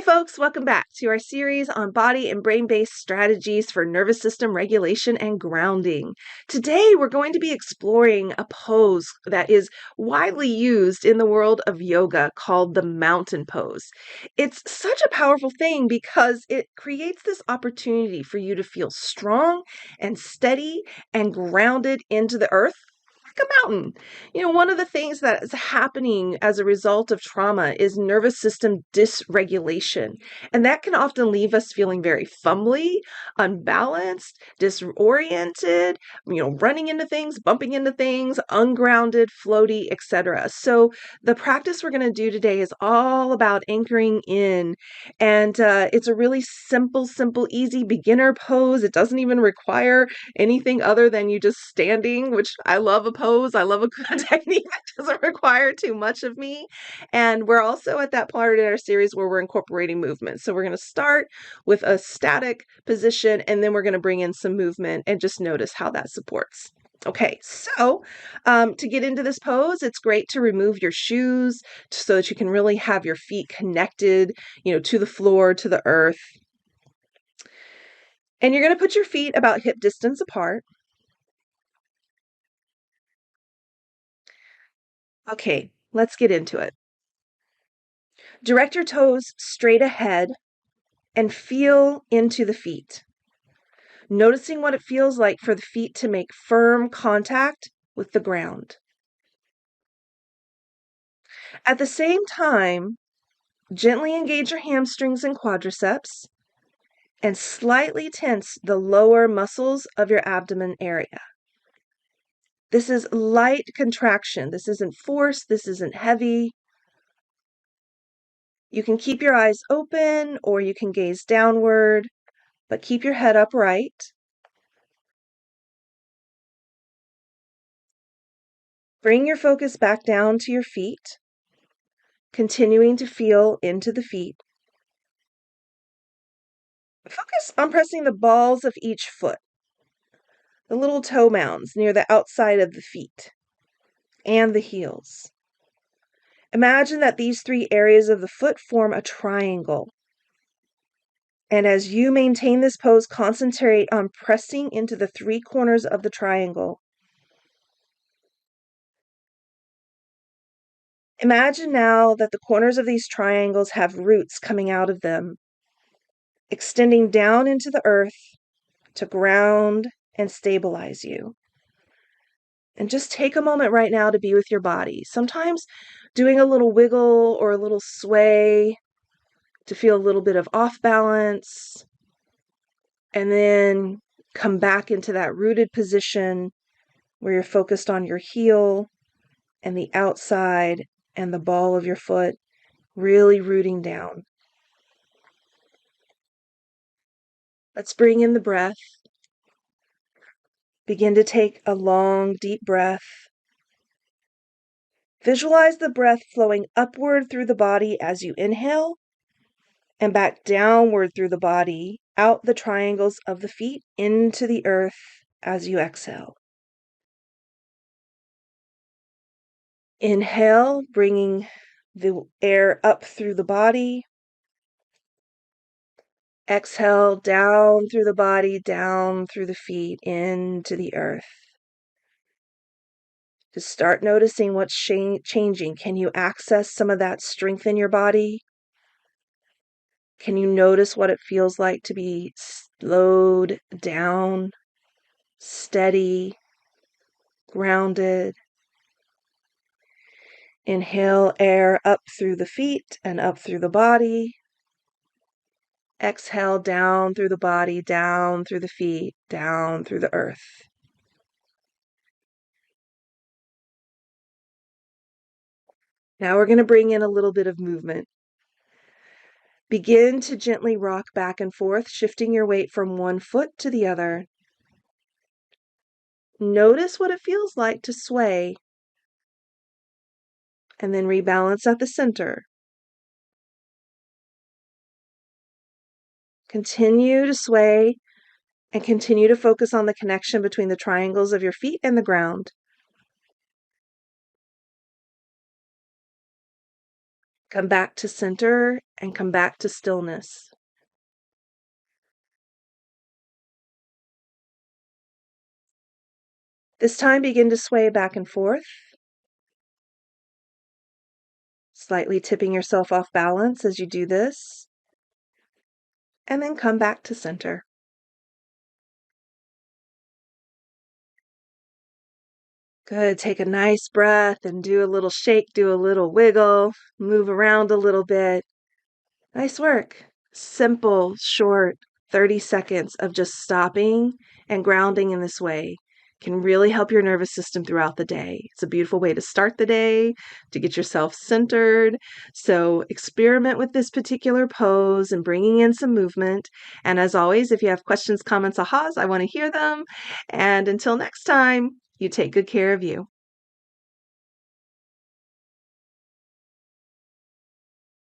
Hey folks, welcome back to our series on body and brain-based strategies for nervous system regulation and grounding. Today we're going to be exploring a pose that is widely used in the world of yoga called the mountain pose. It's such a powerful thing because it creates this opportunity for you to feel strong and steady and grounded into the earth like a mountain. One of the things that is happening as a result of trauma is nervous system dysregulation. And that can often leave us feeling very fumbly, unbalanced, disoriented, running into things, bumping into things, ungrounded, floaty, etc. So the practice we're going to do today is all about anchoring in. And it's a really simple, easy beginner pose. It doesn't even require anything other than you just standing, which I love a pose. I love a technique that doesn't require too much of me. And we're also at that part in our series where we're incorporating movement. So we're going to start with a static position, and then we're going to bring in some movement and just notice how that supports. Okay, so to get into this pose, it's great to remove your shoes so that you can really have your feet connected, to the floor, to the earth. And you're going to put your feet about hip distance apart. Okay, let's get into it. Direct your toes straight ahead and feel into the feet, noticing what it feels like for the feet to make firm contact with the ground. At the same time, gently engage your hamstrings and quadriceps and slightly tense the lower muscles of your abdomen area. This is light contraction. This isn't force. This isn't heavy. You can keep your eyes open or you can gaze downward, but keep your head upright. Bring your focus back down to your feet, continuing to feel into the feet. Focus on pressing the balls of each foot, the little toe mounds near the outside of the feet, and the heels. Imagine that these three areas of the foot form a triangle. And as you maintain this pose, concentrate on pressing into the three corners of the triangle. Imagine now that the corners of these triangles have roots coming out of them, extending down into the earth to ground and stabilize you. And just take a moment right now to be with your body. Sometimes doing a little wiggle or a little sway to feel a little bit of off balance, and then come back into that rooted position where you're focused on your heel and the outside and the ball of your foot, really rooting down. Let's bring in the breath. Begin to take a long, deep breath. Visualize the breath flowing upward through the body as you inhale and back downward through the body, out the triangles of the feet into the earth as you exhale. Inhale, bringing the air up through the body. Exhale, down through the body, down through the feet, into the earth. Just start noticing what's changing. Can you access some of that strength in your body? Can you notice what it feels like to be slowed down, steady, grounded? Inhale air up through the feet and up through the body. Exhale down through the body, down through the feet, down through the earth. Now we're going to bring in a little bit of movement. Begin to gently rock back and forth, shifting your weight from one foot to the other. Notice what it feels like to sway, and then rebalance at the center. Continue to sway and continue to focus on the connection between the triangles of your feet and the ground. Come back to center and come back to stillness. This time, begin to sway back and forth, slightly tipping yourself off balance as you do this, and then come back to center. Good. Take a nice breath and do a little shake, do a little wiggle, move around a little bit. Nice work. Simple, short, 30 seconds of just stopping and grounding in this way can really help your nervous system throughout the day. It's a beautiful way to start the day, to get yourself centered. So experiment with this particular pose and bringing in some movement. And as always, if you have questions, comments, ahas, I want to hear them. And until next time, you take good care of you.